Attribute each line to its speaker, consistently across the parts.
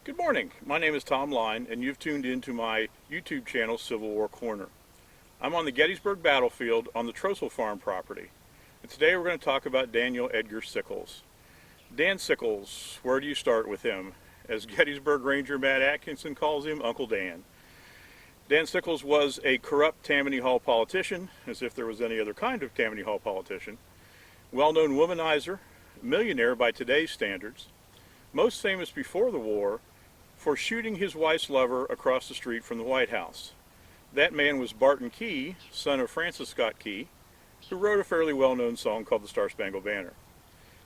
Speaker 1: Good morning. My name is Tom Line, and you've tuned into my YouTube channel, Civil War Corner. I'm on the Gettysburg battlefield on the Trossel Farm property, and today we're going to talk about Daniel Edgar Sickles. Dan Sickles, where do you start with him? As Gettysburg Ranger Matt Atkinson calls him, Uncle Dan. Dan Sickles was a corrupt Tammany Hall politician, as if there was any other kind of Tammany Hall politician, well-known womanizer, millionaire by today's standards, most famous before the war for shooting his wife's lover across the street from the White House. That man was Barton Key, son of Francis Scott Key, who wrote a fairly well-known song called the Star-Spangled Banner.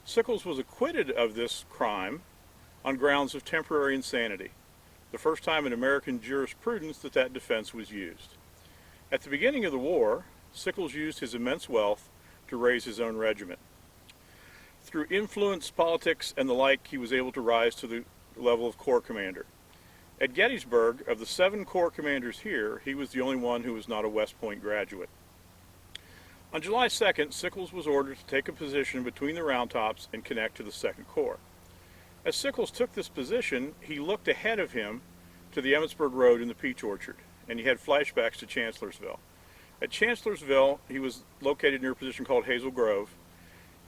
Speaker 1: Sickles was acquitted of this crime on grounds of temporary insanity, the first time in American jurisprudence that defense was used. At the beginning of the war, Sickles used his immense wealth to raise his own regiment. Through influence, politics, and the like, he was able to rise to the level of corps commander. At Gettysburg, of the 7 corps commanders here, he was the only one who was not a West Point graduate. On July 2nd, Sickles was ordered to take a position between the Round Tops and connect to the 2nd Corps. As Sickles took this position, he looked ahead of him to the Emmitsburg Road and the Peach Orchard, and he had flashbacks to Chancellorsville. At Chancellorsville, he was located near a position called Hazel Grove,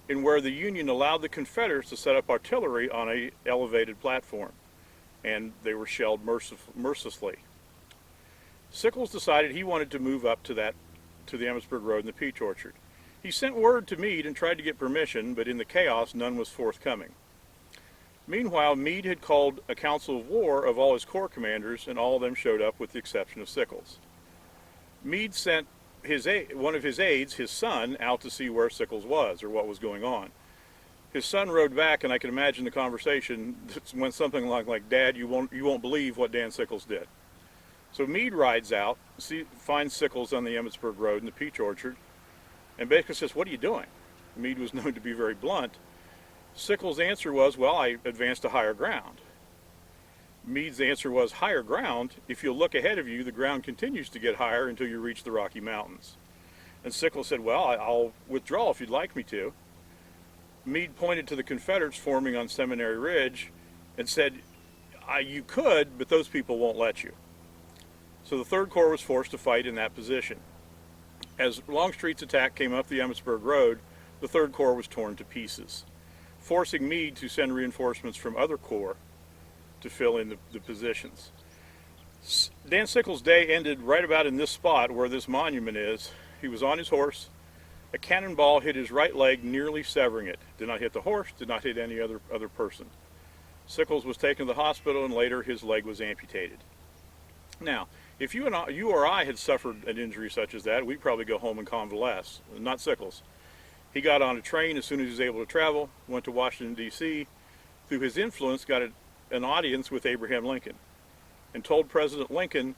Speaker 1: in where the Union allowed the Confederates to set up artillery on an elevated platform, and they were shelled mercilessly. Sickles decided he wanted to move up to the Emmitsburg Road and the Peach Orchard. He sent word to Meade and tried to get permission, but in the chaos, none was forthcoming. Meanwhile, Meade had called a council of war of all his corps commanders, and all of them showed up with the exception of Sickles. Meade sent one of his aides, his son, out to see where Sickles was or what was going on. His son rode back, and I can imagine the conversation went something like, "Dad, you won't believe what Dan Sickles did." So Meade rides out, finds Sickles on the Emmitsburg Road in the Peach Orchard, and basically says, "What are you doing?" Meade was known to be very blunt. Sickles' answer was, "Well, I advanced to higher ground." Meade's answer was, "Higher ground? If you'll look ahead of you, the ground continues to get higher until you reach the Rocky Mountains." And Sickles said, "Well, I'll withdraw if you'd like me to." Meade pointed to the Confederates forming on Seminary Ridge and said, "You could, but those people won't let you." So the 3rd Corps was forced to fight in that position. As Longstreet's attack came up the Emmitsburg Road, the 3rd Corps was torn to pieces, forcing Meade to send reinforcements from other corps to fill in the positions. Dan Sickles' day ended right about in this spot where this monument is. He was on his horse. A cannonball hit his right leg, nearly severing it. Did not hit the horse, did not hit any other person. Sickles was taken to the hospital, and later his leg was amputated. Now, if you or I had suffered an injury such as that, we'd probably go home and convalesce. Not Sickles. He got on a train as soon as he was able to travel, went to Washington, D.C., through his influence got an audience with Abraham Lincoln, and told President Lincoln,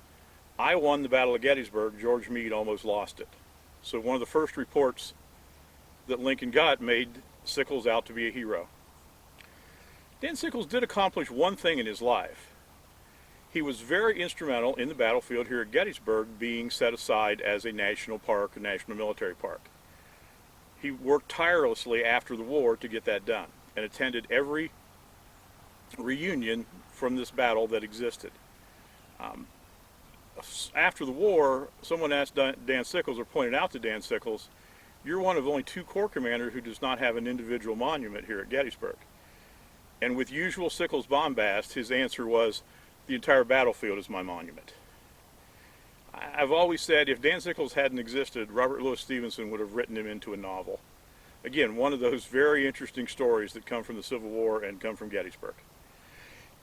Speaker 1: "I won the Battle of Gettysburg, George Meade almost lost it." So one of the first reports that Lincoln got made Sickles out to be a hero. Dan Sickles did accomplish one thing in his life. He was very instrumental in the battlefield here at Gettysburg being set aside as a national park, a national military park. He worked tirelessly after the war to get that done and attended every reunion from this battle that existed. After the war, someone asked Dan Sickles, or pointed out to Dan Sickles, "You're one of only 2 corps commanders who does not have an individual monument here at Gettysburg." And with usual Sickles bombast, his answer was, "The entire battlefield is my monument." I've always said if Dan Sickles hadn't existed, Robert Louis Stevenson would have written him into a novel. Again, one of those very interesting stories that come from the Civil War and come from Gettysburg.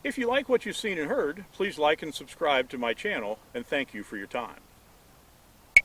Speaker 1: If you like what you've seen and heard, please like and subscribe to my channel, and thank you for your time.